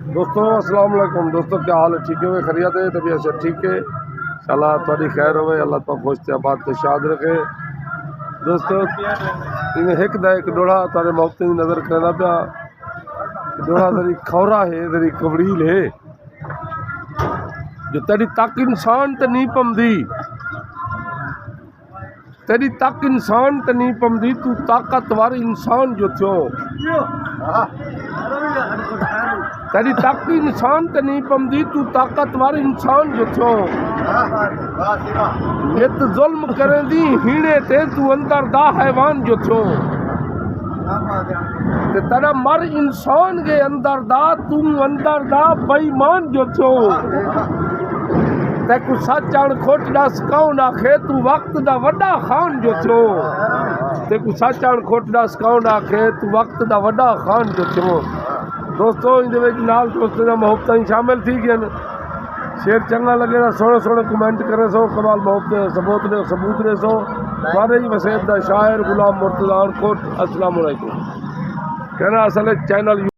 दोस्तों अस्सलाम वालेकुम। दोस्तों क्या हाल है? ठीक है? खैरियत है? तबीयत से ठीक है? इंशाल्लाह थोड़ी खैर हो। अल्लाह तो खुश आबाद तो शाद रखे। दोस्तों इन्हें हिक दा एक डोड़ा तारे मोहब्बत की नज़र करना पिया। डोड़ा तेरी खौरा है, तेरी कबरील है जो तेरी तक इंसान तो नहीं पमदी, तेरी तक इंसान तो नहीं पमदी। तू ताकतवर इंसान जो थियो, तेरी तक इंसान तो नहीं पमदी। तू ताकतवर इंसान जो थियो। नित जुल्म करे दी हीणे ते तू अंदर दा हैवान जो थियो। ते तेरा मर इंसान के अंदर दा तू अंदर दा बेईमान जो थियो। तेकू सच आण खोट दस कौन आखे तू वक्त दा वड्डा खान जो थियो। तेकू सच आण खोट दस कौन आखे तू वक्त दा वड्डा खान जो थियो। दोस्तों इहदे विच नाल दोस्तों दा मोहब्बतां शामिल थी गईन। शेर चंगा लगे तो सोहने सोहने कमेंट करे सो। कमाल मोहब्बत सबूत दे सो। वारे ही वसेब दा शायर गुलाम मुर्तज़ा कोट। अस्सलाम वालेकुम। कहना असल चैनल